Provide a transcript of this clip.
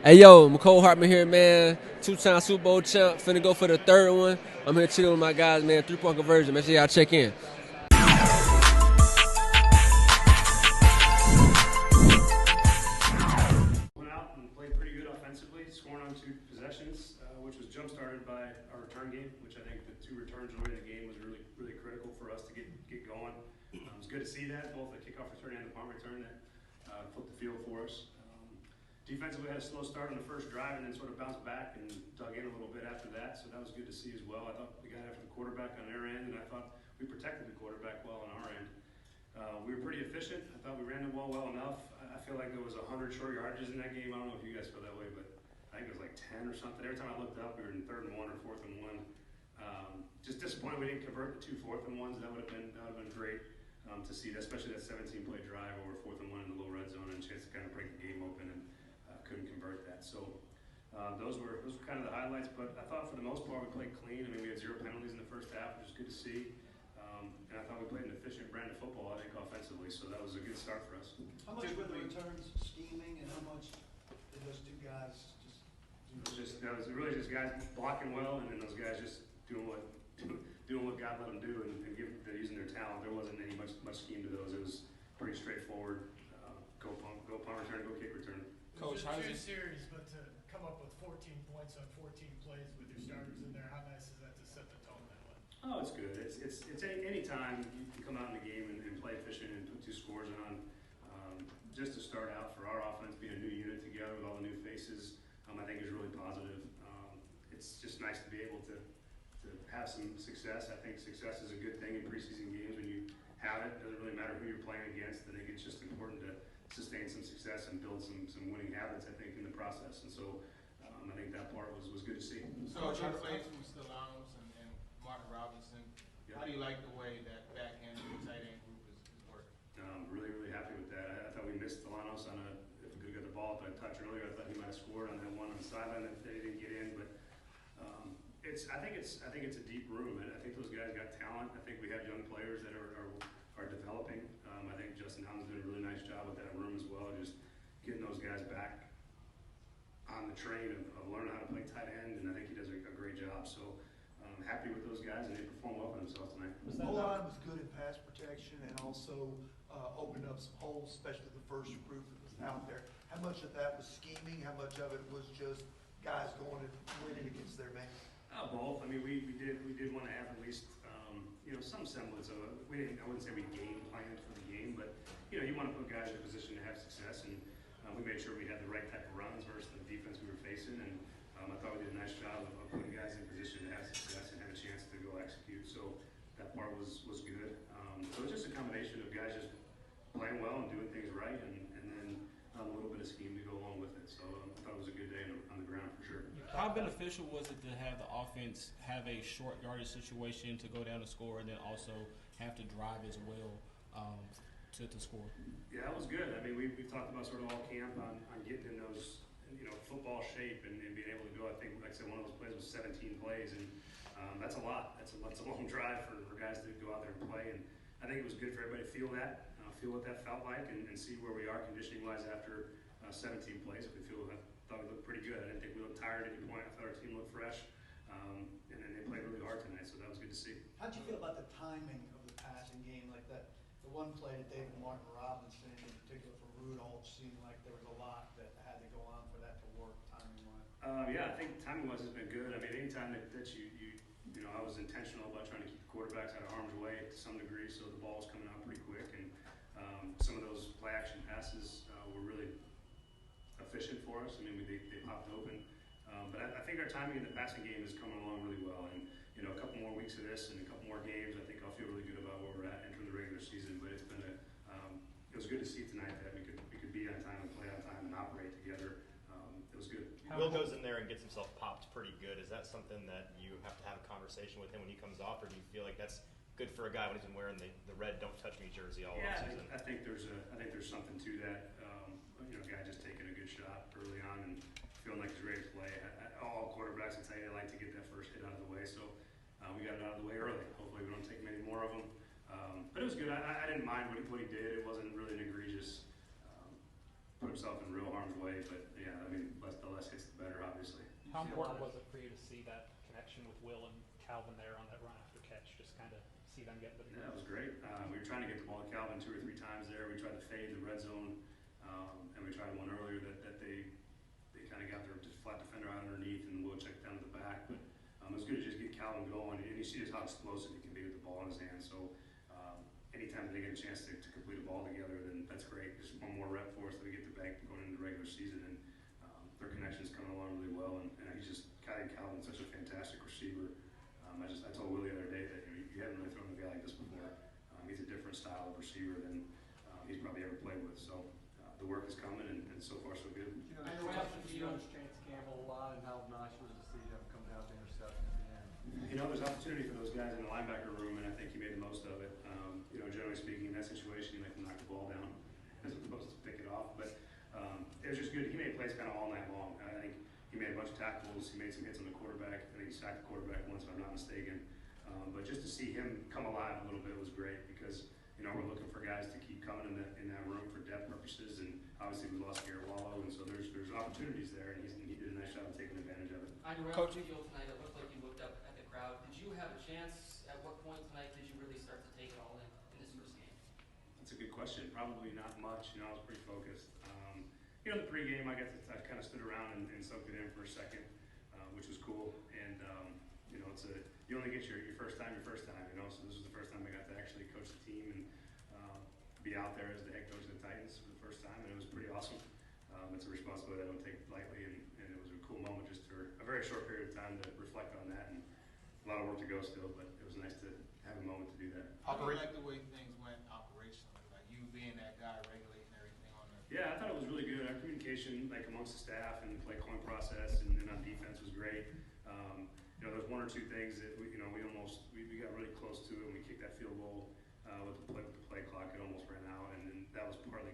Hey yo, McCole Hartman here, man. Two-time Super Bowl champ. Finna go for the third one. I'm here chilling with my guys, man. 3-point conversion. Make sure y'all check in. Went out and played pretty good offensively, scoring on 2 possessions, which was jump-started by our return game, which I think the 2 returns early in the game was really, really critical for us to get going. It was good to see that, both the kickoff return and the punt return that flipped the field for us. Defensively had a slow start on the first drive and then sort of bounced back and dug in a little bit after that, so that was good to see as well. I thought we got after the quarterback on their end, and I thought we protected the quarterback well on our end. We were pretty efficient. I thought we ran the ball well enough. I feel like there was 100 short yardages in that game. I don't know if you guys feel that way, but I think it was like 10 or something. Every time I looked up, we were in 3rd and 1 or 4th and 1. Just disappointed we didn't convert the 2 4th and 1s. That would have been great to see that, especially that 17-play drive over 4th and 1 in the low red zone and a chance to kind of break the game open, and couldn't convert that. So those were kind of the highlights. But I thought for the most part we played clean. I mean, we had 0 penalties in the first half, which is good to see. And I thought we played an efficient brand of football, I think, offensively, so that was a good start for us. How much were the returns scheming, and how much did those 2 guys That was really just guys blocking well, and then those guys just doing what God let them do, and using their talent. There wasn't any much scheme to those. It was pretty straightforward. Go punt return, go kick return. Coach, how is it? Series, but to come up with 14 points on 14 plays with your starters in there, how nice is that to set the tone that way? Oh, it's good. It's any time you can come out in the game and play efficient and put 2 scores on. Just to start out for our offense, being a new unit together with all the new faces, I think is really positive. It's just nice to be able to have some success. I think success is a good thing in preseason games when you have it. It doesn't really matter who you're playing against. I think it's just important to sustain some success and build some winning habits, I think, in the process. And so I think that part was good to see. So you played from Stellanos and Martin Robinson. Yep. How do you like the way that back end and tight end group is working? Really, really happy with that. I thought we missed Stellanos on if we could get the ball up. I touched earlier. I thought he might have scored on that one on the sideline that he didn't get in, but I think it's a deep room, and I think those guys got talent. I think we have young players that are developing. I think Justin Hound's doing a really nice job with that room as well, just getting those guys back on the train of learning how to play tight end, and I think he does a great job. So I'm happy with those guys, and they performed well for themselves tonight. The O-line was good in pass protection and also opened up some holes, especially the first group that was out there. How much of that was scheming? How much of it was just guys going and winning against their man? Both. I mean, we did want to have at least some semblance of it. I wouldn't say we game planned for the game, but you want to put guys in a position to have success, and we made sure we had the right type of runs versus the defense we were facing, and I thought we did a nice job of putting guys in position to have success and have a chance to go execute. So that part was good. So it's just a combination of guys just playing well and doing things right, and then a little bit of scheme to go along with it. So I thought it was a good day on the ground for sure. How beneficial was it to have the offense have a short yardage situation to go down and score, and then also have to drive as well to score? Yeah, that was good. I mean, we talked about sort of all camp on getting in those football shape and being able to go. I think, like I said, one of those plays was 17 plays, and that's a lot. That's a long drive for guys to go out there and play. And I think it was good for everybody to feel what that felt like, and see where we are conditioning wise after 17 plays. If we thought we looked pretty good. I didn't think we looked tired at any point. I thought our team looked fresh, and then they played really hard tonight, so that was good to see. How'd you feel about the timing of the passing game like that? The one play to David Martin Robinson, in particular for Rudolph, seemed like there was a lot that had to go on for that to work timing-wise. Yeah, I think timing-wise has been good. I mean, anytime that I was intentional about trying to keep the quarterbacks out of harm's way to some degree, so the ball was coming out pretty quick, and some of those play-action passes were really efficient for us. I mean, they popped open. But I think our timing in the passing game is coming along really well. And, a couple more weeks of this and a couple more games, I think I'll feel really good about where we're at entering the regular season. But it's been it was good to see tonight that we could be on time and play on time and operate together. It was good. Will goes in there and gets himself popped pretty good. Is that something that you have to have a conversation with him when he comes off, or do you feel like that's good for a guy when he's been wearing the red "Don't Touch Me" jersey all offseason? I think there's something to that. A guy just taking a good shot early on and feeling like he's ready to play. All quarterbacks will tell you they like to get that first hit out of the way, so we got it out of the way early. Hopefully we don't take many more of them. But it was good. I didn't mind what he did. It wasn't really an egregious put himself in real harm's way, but yeah, I mean, the less How important was it for you to see that connection with Will and Calvin there on that run after catch? Just kind of see them get the. Yeah, it was great. We were trying to get the ball to Calvin 2 or 3 times there. We tried to fade the red zone, and we tried one earlier that they kind of got their flat defender out underneath, and Will checked down to the back. But it was good to just get Calvin going, and you see just how explosive he can be with the ball in his hand. So anytime they get a chance to complete a ball together, then that's great. Just one more rep for us that we get the bank going into the regular season, and their connection's coming along really well. And he's just Calvin's such a fantastic receiver. I told Will the other day that you haven't really thrown a guy like this before. He's a different style of receiver than he's probably ever played with. So the work is coming, and so far so good. You know, Chance Campbell a lot, and how nice was it to see him come down with the interception at the end? You know, there's opportunity for those guys in the linebacker room, and I think he made the most of it. You know, generally speaking, in that situation, you make them knock the ball down as opposed to pick it off. But it was just good. He made plays kind of all night long. I think he made a bunch of tackles. He made some hits on the quarterback. I think he sacked the quarterback once, if I'm not mistaken. But just to see him come alive a little bit was great because, you know, we're looking for guys to keep coming in that room for depth purposes. And obviously we lost Garrett Wallow, and so there's opportunities there, and he did a nice job of taking advantage of it. Coach, the field tonight, it looked like you looked up at the crowd. Did you have a chance? At what point tonight did you really start to take it all in this first game? That's a good question. Probably not much. You know, I was pretty focused. You know, in the pregame, I kind of stood around and soaked it in for a second, which was cool. And you know, you only get your first time. You know, so this was the first time I got to actually coach the team and be out there as the head coach of the Titans for the first time, and it was pretty awesome. It's a responsibility I don't take lightly, and it was a cool moment just for a very short period of time to reflect on that, and a lot of work to go still, but it was nice to have a moment to do that. How do you like the way things went operationally, like you being that guy regulating everything on there? Yeah, I thought it was really good. Our communication, like amongst the staff and the play calling process, and on defense was great. You know, there's 1 or 2 things that we got really close to it, and we kicked that field goal with the play clock. It almost ran out, and that was partly